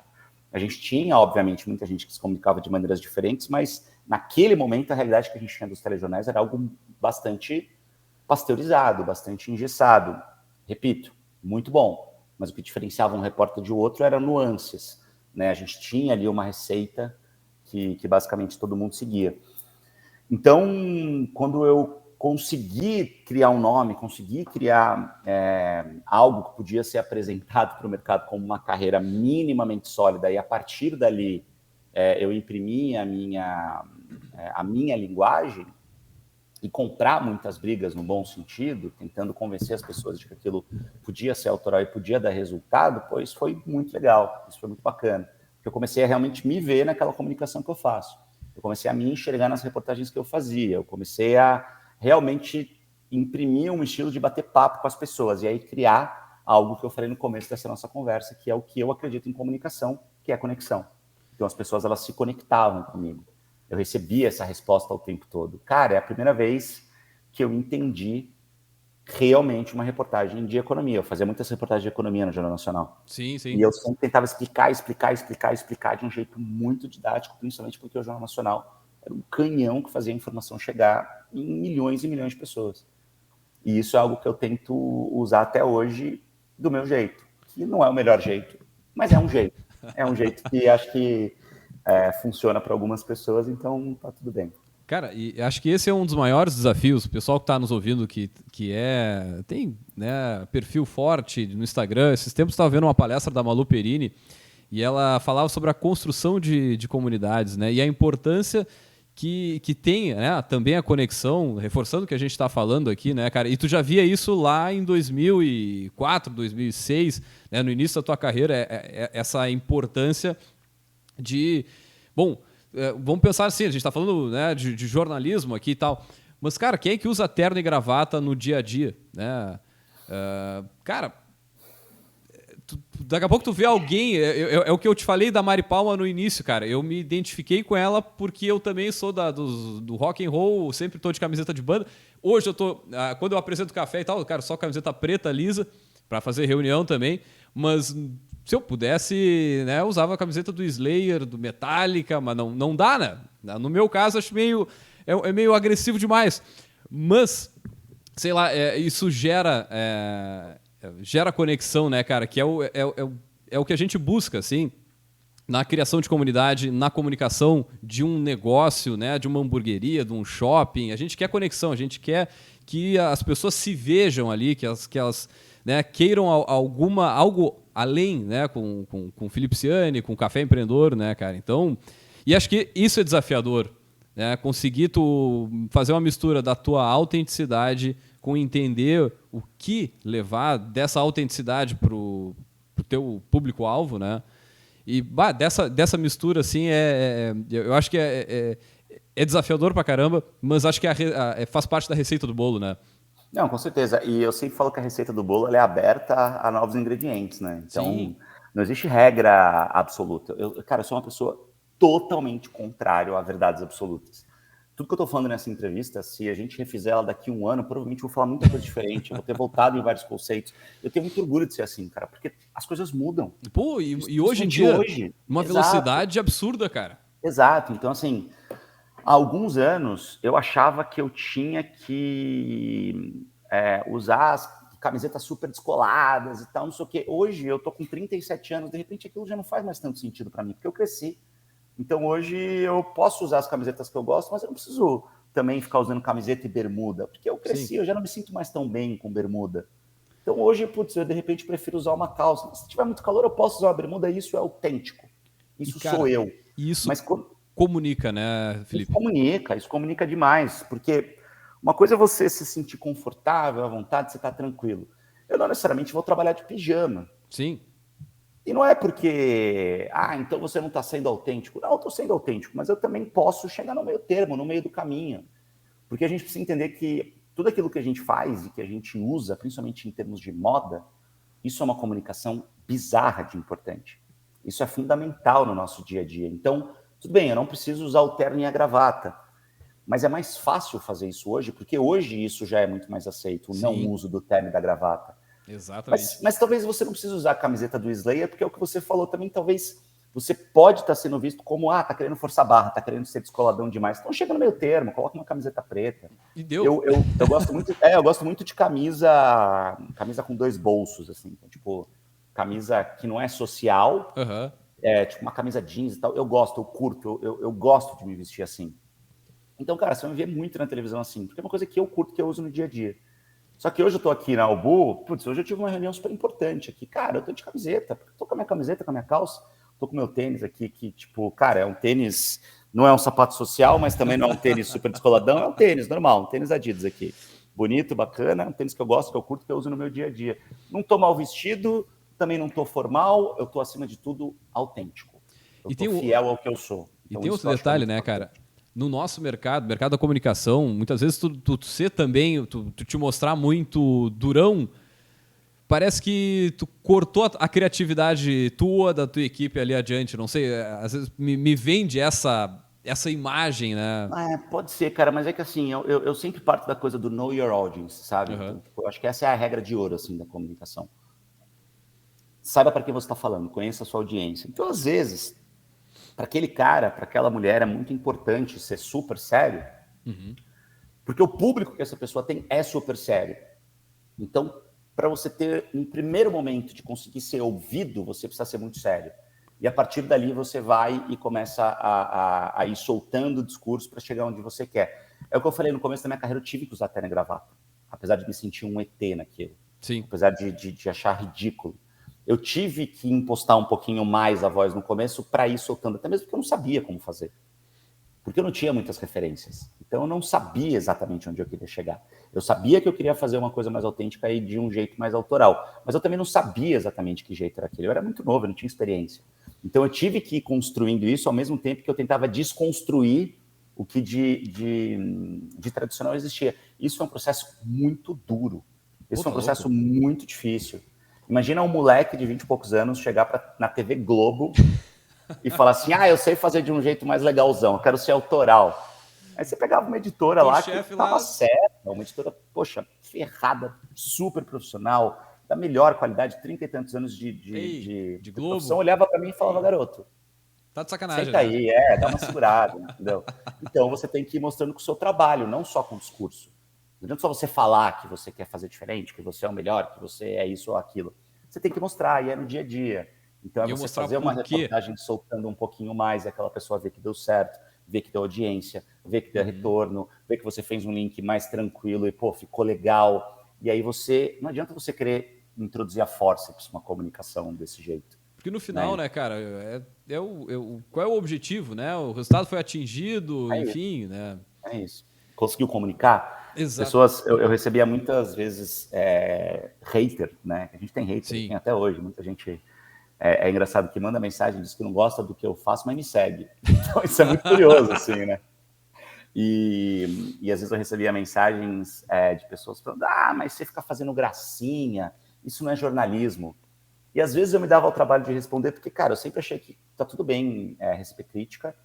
A gente tinha, obviamente, muita gente que se comunicava de maneiras diferentes, mas naquele momento a realidade que a gente tinha dos telejornais era algo bastante pasteurizado, bastante engessado. Repito, muito bom, mas o que diferenciava um repórter de outro eram nuances, né? A gente tinha ali uma receita que basicamente todo mundo seguia. Então, quando eu consegui criar um nome, consegui criar algo que podia ser apresentado para o mercado como uma carreira minimamente sólida, e a partir dali eu imprimi a minha linguagem, e comprar muitas brigas no bom sentido, tentando convencer as pessoas de que aquilo podia ser autoral e podia dar resultado, pois foi muito legal, isso foi muito bacana. Porque eu comecei a realmente me ver naquela comunicação que eu faço. Eu comecei a me enxergar nas reportagens que eu fazia, eu comecei a realmente imprimir um estilo de bater papo com as pessoas, e aí criar algo que eu falei no começo dessa nossa conversa, que é o que eu acredito em comunicação, que é a conexão. Então as pessoas, elas se conectavam comigo. Eu recebia essa resposta o tempo todo. Cara, é a primeira vez que eu entendi realmente uma reportagem de economia. Eu fazia muitas reportagens de economia no Jornal Nacional. Sim, sim. E eu sempre tentava explicar de um jeito muito didático, principalmente porque o Jornal Nacional era um canhão que fazia a informação chegar em milhões e milhões de pessoas. E isso é algo que eu tento usar até hoje do meu jeito, que não é o melhor jeito, mas é um jeito. É um jeito que acho que funciona para algumas pessoas, então tá tudo bem. Cara, e acho que esse é um dos maiores desafios. O pessoal que está nos ouvindo, que tem, né, perfil forte no Instagram. Esses tempos estava vendo uma palestra da Malu Perini e ela falava sobre a construção de comunidades, né, e a importância que tem, né, também a conexão, reforçando o que a gente está falando aqui, né, cara? E tu já via isso lá em 2004, 2006, né, no início da tua carreira, essa importância de... Bom, vamos pensar assim, a gente está falando, né, de jornalismo aqui e tal, mas, cara, quem é que usa terno e gravata no dia a dia? Né? Cara, daqui a pouco tu vê alguém, é o que eu te falei da Mari Palma no início, cara, eu me identifiquei com ela porque eu também sou do rock and roll, sempre tô de camiseta de banda. Hoje eu tô, quando eu apresento café e tal, cara, só camiseta preta, lisa, para fazer reunião também, mas... Se eu pudesse, né, eu usava a camiseta do Slayer, do Metallica, mas não dá, né? No meu caso, acho meio agressivo demais. Mas, sei lá, isso gera conexão, né, cara? Que é o que a gente busca, assim, na criação de comunidade, na comunicação de um negócio, né, de uma hamburgueria, de um shopping. A gente quer conexão, a gente quer que as pessoas se vejam ali, que elas né, queiram algo além, né, com o Felipe Ciani, com o Café Empreendedor, né, cara? Então, e acho que isso é desafiador, né? Conseguir tu fazer uma mistura da tua autenticidade com entender o que levar dessa autenticidade pro teu público-alvo, né? E dessa mistura, assim, eu acho que é desafiador pra caramba, mas acho que faz parte da receita do bolo, né? Não, com certeza. E eu sempre falo que a receita do bolo ela é aberta a novos ingredientes, né? Sim. Então, não existe regra absoluta. Cara, eu sou uma pessoa totalmente contrária a verdades absolutas. Tudo que eu tô falando nessa entrevista, se a gente refizer ela daqui a um ano, provavelmente eu vou falar muita coisa diferente, eu vou ter voltado em vários conceitos. Eu tenho muito orgulho de ser assim, cara, porque as coisas mudam. Pô, e hoje em Principalmente dia, hoje. uma Exato, velocidade absurda, cara. exato. Então, assim, há alguns anos eu achava que eu tinha que usar as camisetas super descoladas e tal, não sei o quê. Hoje eu tô com 37 anos, de repente aquilo já não faz mais tanto sentido para mim, porque eu cresci. Então hoje eu posso usar as camisetas que eu gosto, mas eu não preciso também ficar usando camiseta e bermuda, porque eu Sim. cresci, eu já não me sinto mais tão bem com bermuda. Então hoje, putz, eu de repente prefiro usar uma calça. Mas se tiver muito calor, eu posso usar uma bermuda, isso é autêntico. E, Isso sou cara, eu. isso Mas comunica, né, Felipe? isso comunica demais, porque uma coisa é você se sentir confortável, à vontade, você tá tranquilo. Eu não necessariamente vou trabalhar de pijama. Sim. E não é porque, então você não está sendo autêntico. Não, eu estou sendo autêntico, mas eu também posso chegar no meio termo, no meio do caminho. Porque a gente precisa entender que tudo aquilo que a gente faz e que a gente usa, principalmente em termos de moda, isso é uma comunicação bizarra de importante. Isso é fundamental no nosso dia a dia. Então, tudo bem, eu não preciso usar o terno e a gravata, mas é mais fácil fazer isso hoje, porque hoje isso já é muito mais aceito, o não Sim. uso do terno e da gravata. Exatamente. Mas talvez você não precise usar a camiseta do Slayer, porque é o que você falou também, talvez você pode estar sendo visto como, tá querendo forçar a barra, tá querendo ser descoladão demais. Então chega no meio termo, coloca uma camiseta preta. E deu. Eu gosto muito de camisa com dois bolsos, assim, então, tipo, camisa que não é social, Aham. tipo uma camisa jeans e tal. Eu gosto, eu curto, eu gosto de me vestir assim. Então, cara, você vai me ver muito na televisão assim, porque é uma coisa que eu curto, que eu uso no dia a dia. Só que hoje eu tô aqui na Albu, hoje eu tive uma reunião super importante aqui. Cara, eu tô de camiseta, tô com a minha camiseta, com a minha calça, tô com o meu tênis aqui, que, tipo, cara, é um tênis, não é um sapato social, mas também não é um tênis super descoladão, é um tênis normal, um tênis Adidas aqui. Bonito, bacana, um tênis que eu gosto, que eu curto, que eu uso no meu dia a dia. Não tô mal vestido, também não tô formal, eu tô, acima de tudo, autêntico. Eu tô fiel ao que eu sou. E Então, tem isso outro eu acho que é detalhe, muito né, importante. cara? No nosso mercado da comunicação, muitas vezes tu ser também, tu te mostrar muito durão, parece que tu cortou a criatividade tua, da tua equipe ali adiante. Não sei, às vezes me vende essa imagem, né? Pode ser, cara, mas é que assim, eu sempre parto da coisa do know your audience, sabe? Aham. Então, tipo, eu acho que essa é a regra de ouro, assim, da comunicação. Saiba para quem você está falando, conheça a sua audiência. Então, às vezes, para aquele cara, para aquela mulher, é muito importante ser super sério, porque o público que essa pessoa tem é super sério. Então, para você ter um primeiro momento de conseguir ser ouvido, você precisa ser muito sério. E a partir dali você vai e começa a ir soltando o discurso para chegar onde você quer. É o que eu falei no começo da minha carreira, eu tive que usar terno e gravata, apesar de me sentir um ET naquilo, Sim. apesar de achar ridículo. Eu tive que impostar um pouquinho mais a voz no começo para ir soltando, até mesmo porque eu não sabia como fazer. Porque eu não tinha muitas referências. Então eu não sabia exatamente onde eu queria chegar. Eu sabia que eu queria fazer uma coisa mais autêntica e de um jeito mais autoral, mas eu também não sabia exatamente que jeito era aquele. Eu era muito novo, eu não tinha experiência. Então eu tive que ir construindo isso ao mesmo tempo que eu tentava desconstruir o que de tradicional existia. Isso é um processo muito duro. Isso é um processo muito difícil. Imagina um moleque de 20 e poucos anos chegar na TV Globo e falar assim, eu sei fazer de um jeito mais legalzão, eu quero ser autoral. Aí você pegava uma editora lá que tava certa, uma editora, poxa, ferrada, super profissional, da melhor qualidade, 30 e tantos anos de profissão, olhava para mim e falava, garoto, tá de sacanagem, senta aí, dá uma segurada, entendeu? Então você tem que ir mostrando com o seu trabalho, não só com o discurso. Não adianta só você falar que você quer fazer diferente, que você é o melhor, que você é isso ou aquilo. Você tem que mostrar, e é no dia a dia. Então é você fazer uma reportagem soltando um pouquinho mais, e aquela pessoa ver que deu certo, ver que deu audiência, ver que deu retorno, ver que você fez um link mais tranquilo e, ficou legal. E aí não adianta você querer introduzir a forceps uma comunicação desse jeito. Porque no final, né, cara, qual é o objetivo, né? O resultado foi atingido, enfim, né? É isso. Conseguiu comunicar? Exato. Pessoas, eu recebia muitas vezes hater, né? A gente tem hater, tem até hoje, muita gente é engraçado que manda mensagem, diz que não gosta do que eu faço, mas me segue. Então isso é muito curioso, assim, né? E às vezes eu recebia mensagens de pessoas falando, mas você fica fazendo gracinha, isso não é jornalismo. E às vezes eu me dava ao trabalho de responder, porque, cara, eu sempre achei que tá tudo bem receber crítica,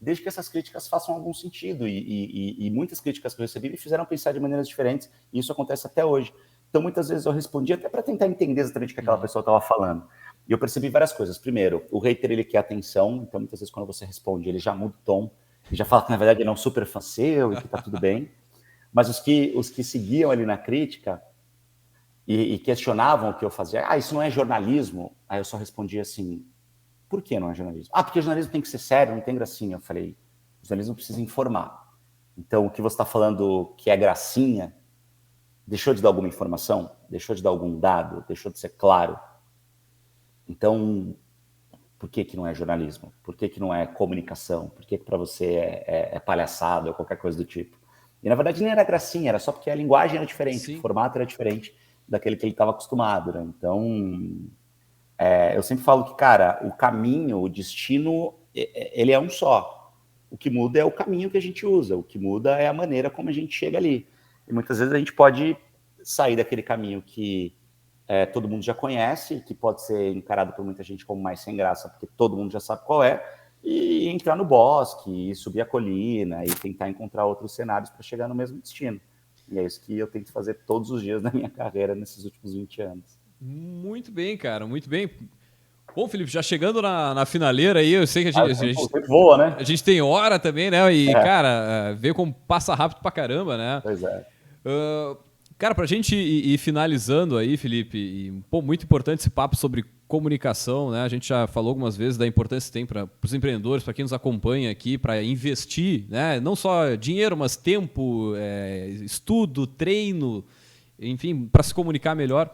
desde que essas críticas façam algum sentido. E muitas críticas que eu recebi me fizeram pensar de maneiras diferentes, e isso acontece até hoje. Então, muitas vezes eu respondi até para tentar entender exatamente o que aquela pessoa estava falando. E eu percebi várias coisas. Primeiro, o hater, ele quer atenção, então muitas vezes quando você responde, ele já muda o tom, e já fala que, na verdade, ele é um super fã seu e que tá tudo bem. Mas os que seguiam ali na crítica e questionavam o que eu fazia, isso não é jornalismo? Aí eu só respondia assim, por que não é jornalismo? Porque jornalismo tem que ser sério, não tem gracinha. Eu falei, o jornalismo precisa informar. Então, o que você está falando que é gracinha, deixou de dar alguma informação? Deixou de dar algum dado? Deixou de ser claro? Então, por que não é jornalismo? Por que não é comunicação? Por que para você é palhaçada ou qualquer coisa do tipo? E, na verdade, nem era gracinha, era só porque a linguagem era diferente, Sim. O formato era diferente daquele que ele estava acostumado, né? Então, eu sempre falo que, cara, o caminho, o destino, ele é um só. O que muda é o caminho que a gente usa, o que muda é a maneira como a gente chega ali. E muitas vezes a gente pode sair daquele caminho que todo mundo já conhece, que pode ser encarado por muita gente como mais sem graça, porque todo mundo já sabe qual é, e entrar no bosque, e subir a colina, e tentar encontrar outros cenários para chegar no mesmo destino. E é isso que eu tento fazer todos os dias na minha carreira nesses últimos 20 anos. Muito bem, cara, muito bem. Bom, Felipe, já chegando na finaleira aí, eu sei que a gente voa, né? A gente tem hora também, né? E, cara, vê como passa rápido pra caramba, né? Pois é. Cara, pra gente ir finalizando aí, Felipe, muito importante esse papo sobre comunicação, né? A gente já falou algumas vezes da importância que tem para os empreendedores, para quem nos acompanha aqui, para investir, né? Não só dinheiro, mas tempo, estudo, treino, enfim, para se comunicar melhor.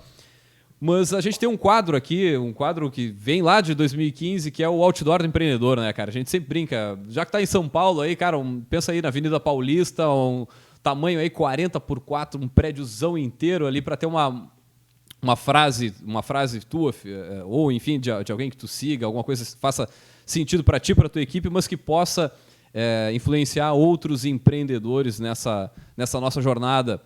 Mas a gente tem um quadro aqui, um quadro que vem lá de 2015, que é o Outdoor do Empreendedor, né, cara? A gente sempre brinca, já que tá em São Paulo aí, cara, pensa aí na Avenida Paulista, tamanho aí 40x4, um prédiozão inteiro ali para ter uma frase tua, ou enfim, de alguém que tu siga, alguma coisa que faça sentido para ti, para tua equipe, mas que possa influenciar outros empreendedores nessa nossa jornada.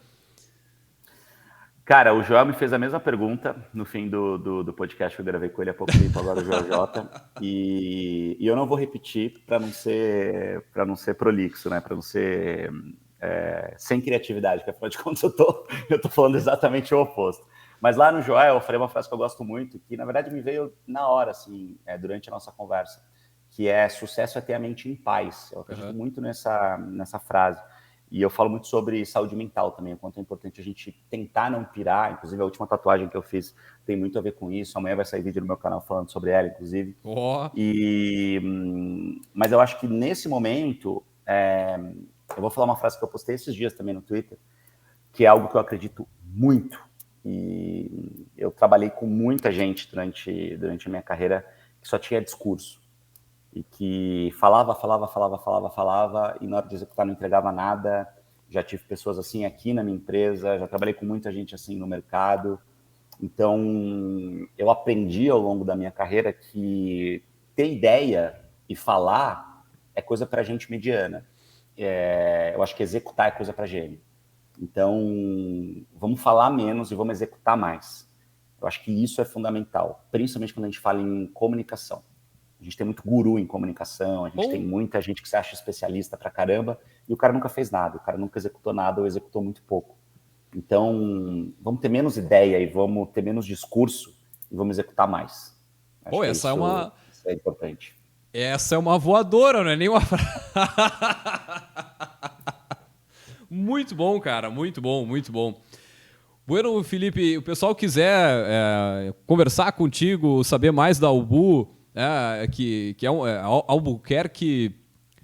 Cara, o Joel me fez a mesma pergunta no fim do podcast que eu gravei com ele há pouco tempo, agora o Joel J. E eu não vou repetir para não ser prolixo, né? Para não ser sem criatividade, porque afinal de contas eu tô falando exatamente o oposto. Mas lá no Joel eu falei uma frase que eu gosto muito, que na verdade me veio na hora, assim, durante a nossa conversa, que é: sucesso é ter a mente em paz. Eu acredito muito nessa frase. E eu falo muito sobre saúde mental também, o quanto é importante a gente tentar não pirar. Inclusive, a última tatuagem que eu fiz tem muito a ver com isso. Amanhã vai sair vídeo no meu canal falando sobre ela, inclusive. Mas eu acho que nesse momento, eu vou falar uma frase que eu postei esses dias também no Twitter, que é algo que eu acredito muito. E eu trabalhei com muita gente durante a minha carreira que só tinha discurso. E que falava, e na hora de executar não entregava nada. Já tive pessoas assim aqui na minha empresa, já trabalhei com muita gente assim no mercado. Então, eu aprendi ao longo da minha carreira que ter ideia e falar é coisa para gente mediana. Eu acho que executar é coisa para gênio. Então, vamos falar menos e vamos executar mais. Eu acho que isso é fundamental, principalmente quando a gente fala em comunicação. A gente tem muito guru em comunicação, a gente tem muita gente que se acha especialista pra caramba, e o cara nunca fez nada, o cara nunca executou nada ou executou muito pouco. Então, vamos ter menos ideia e vamos ter menos discurso e vamos executar mais. Acho que isso é importante. Essa é uma voadora, não é nem uma Muito bom, cara, muito bom, muito bom. Bueno, Felipe, o pessoal quiser conversar contigo, saber mais da Albu, que é Albuquerque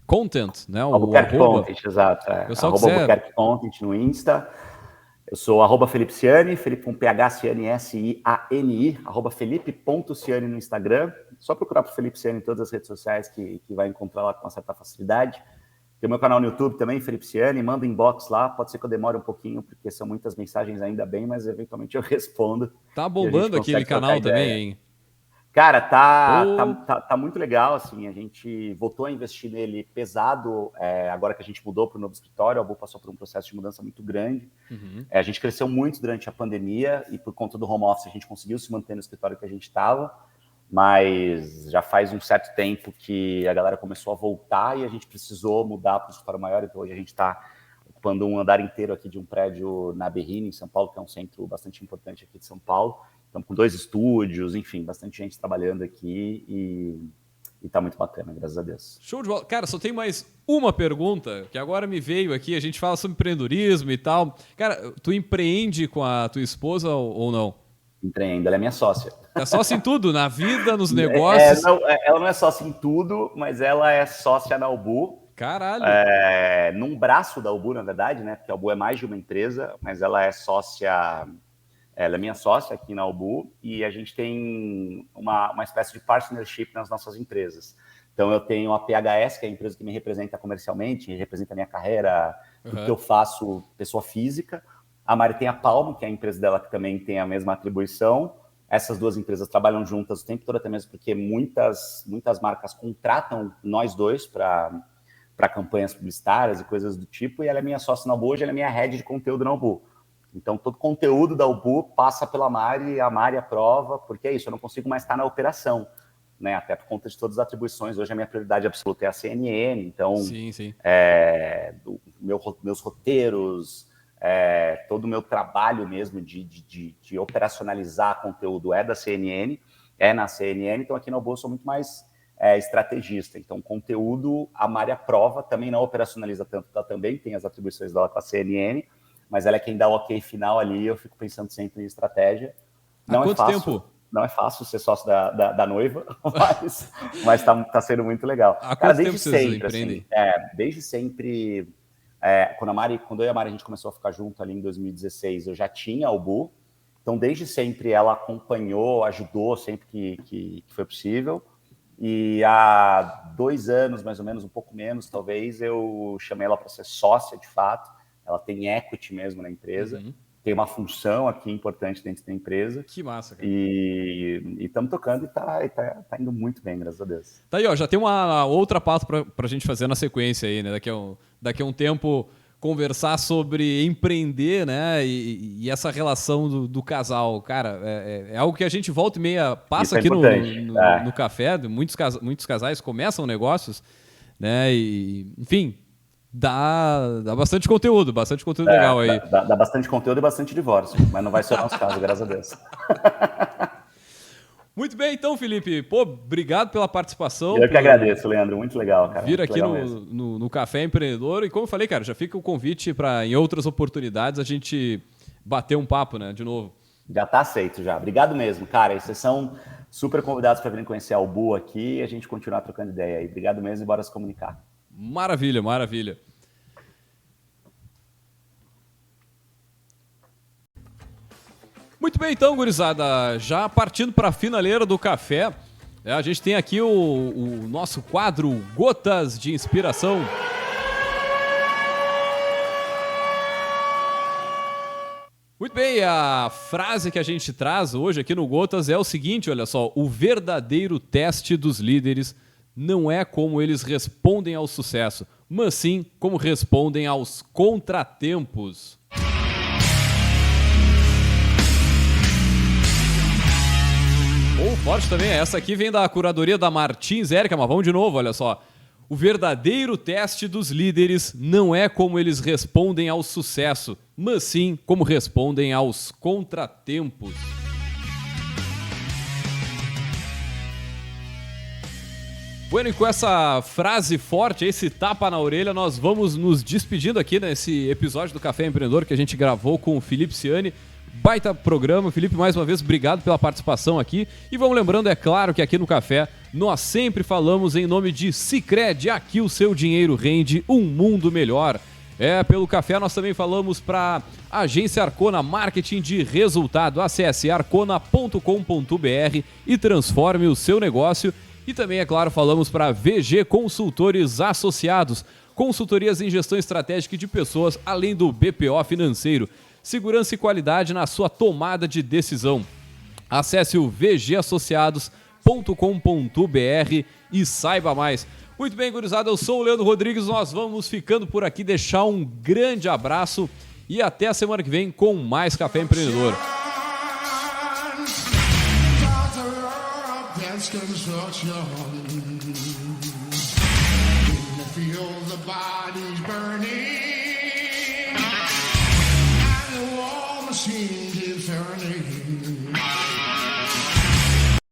Content, né? Albuquerque Content, exato. Albuquerque Content no Insta. Eu sou @Felipe Ciani, Felipe com PH, Ciani, S-I-A-N-I, @Felipe.Ciani no Instagram. Só procurar por Felipe Ciani em todas as redes sociais que vai encontrar lá com uma certa facilidade. Tem o meu canal no YouTube também, Felipe Ciani, manda inbox lá, pode ser que eu demore um pouquinho, porque são muitas mensagens ainda bem, mas eventualmente eu respondo. Tá bombando aquele canal também, hein? Cara, tá muito legal, assim, a gente voltou a investir nele pesado, agora que a gente mudou para o novo escritório, a Albu passou por um processo de mudança muito grande. A gente cresceu muito durante a pandemia e por conta do home office a gente conseguiu se manter no escritório que a gente estava, mas já faz um certo tempo que a galera começou a voltar e a gente precisou mudar para um escritório maior, então hoje a gente está ocupando um andar inteiro aqui de um prédio na Berrini, em São Paulo, que é um centro bastante importante aqui de São Paulo. Estamos com 2 estúdios, enfim, bastante gente trabalhando aqui e tá muito bacana, graças a Deus. Show de bola. Cara, só tem mais uma pergunta que agora me veio aqui. A gente fala sobre empreendedorismo e tal. Cara, tu empreende com a tua esposa ou não? Empreendo, ela é minha sócia. É sócia em tudo, na vida, nos negócios? Ela não é sócia em tudo, mas ela é sócia na Albu. Caralho! Num braço da Albu, na verdade, né? Porque a Albu é mais de uma empresa, mas ela é sócia... Ela é minha sócia aqui na Albu e a gente tem uma espécie de partnership nas nossas empresas. Então, eu tenho a PHS, que é a empresa que me representa comercialmente, representa a minha carreira, tudo que eu faço, pessoa física. A Mari tem a Palmo, que é a empresa dela que também tem a mesma atribuição. Essas 2 empresas trabalham juntas o tempo todo, até mesmo porque muitas marcas contratam nós dois para campanhas publicitárias e coisas do tipo. E ela é minha sócia na Albu, hoje ela é minha head de conteúdo na Albu. Então, todo conteúdo da Albu passa pela Mari, a Mari aprova, porque é isso, eu não consigo mais estar na operação, né? Até por conta de todas as atribuições. Hoje a minha prioridade absoluta é a CNN, então sim. Meus roteiros, todo o meu trabalho mesmo de operacionalizar conteúdo é da CNN, é na CNN, então aqui na Albu eu sou muito mais estrategista. Então, conteúdo, a Mari aprova, também não operacionaliza tanto, ela também tem as atribuições dela com a CNN, mas ela é quem dá o ok final ali, eu fico pensando sempre em estratégia. Há quanto tempo? Não é fácil ser sócio da noiva, mas tá sendo muito legal. Há quanto tempo vocês empreendem? Desde sempre, quando eu e a Mari a gente começou a ficar junto ali em 2016, eu já tinha a Albu, então desde sempre ela acompanhou, ajudou sempre que foi possível, e há 2 anos, mais ou menos, um pouco menos talvez, eu chamei ela para ser sócia de fato. Ela tem equity mesmo na empresa, tem uma função aqui importante dentro da empresa. Que massa, cara. E estamos tocando e tá indo muito bem, graças a Deus. Tá aí, ó, já tem uma outra pauta pra gente fazer na sequência aí, né? Daqui a um tempo conversar sobre empreender, né? E essa relação do casal. Cara, é algo que a gente volta e meia passa aqui no café. Muitos casais começam negócios, né? E, enfim... Dá bastante conteúdo legal aí. Dá bastante conteúdo e bastante divórcio, mas não vai ser o nosso caso, graças a Deus. Muito bem, então, Felipe. Pô, obrigado pela participação. Eu que agradeço, Leandro. Muito legal, cara. Vir aqui no Café Empreendedor. E como eu falei, cara, já fica o convite para, em outras oportunidades, a gente bater um papo, né, de novo. Já tá aceito, já. Obrigado mesmo, cara. Vocês são super convidados para virem conhecer a Albu aqui e a gente continuar trocando ideia aí. Obrigado mesmo e bora se comunicar. Maravilha, maravilha. Muito bem, então, gurizada, já partindo para a finaleira do café, a gente tem aqui o nosso quadro Gotas de Inspiração. Muito bem, a frase que a gente traz hoje aqui no Gotas é o seguinte, olha só: o verdadeiro teste dos líderes não é como eles respondem ao sucesso, mas sim como respondem aos contratempos. Forte também, essa aqui vem da curadoria da Martins Érica, mas vamos de novo, olha só. O verdadeiro teste dos líderes não é como eles respondem ao sucesso, mas sim como respondem aos contratempos. Bueno, e com essa frase forte, esse tapa na orelha, nós vamos nos despedindo aqui nesse episódio do Café Empreendedor que a gente gravou com o Felipe Ciani. Baita programa. Felipe, mais uma vez, obrigado pela participação aqui. E vamos lembrando, é claro, que aqui no Café nós sempre falamos em nome de Sicredi. Aqui o seu dinheiro rende um mundo melhor. Pelo Café nós também falamos para Agência Arcona Marketing de Resultado. Acesse arcona.com.br e transforme o seu negócio. E também, é claro, falamos para VG Consultores Associados. Consultorias em gestão estratégica de pessoas, além do BPO financeiro. Segurança e qualidade na sua tomada de decisão. Acesse o vgassociados.com.br e saiba mais. Muito bem, gurizada, eu sou o Leandro Rodrigues, nós vamos ficando por aqui, deixar um grande abraço e até a semana que vem com mais Café Empreendedor. Machine keeps turning.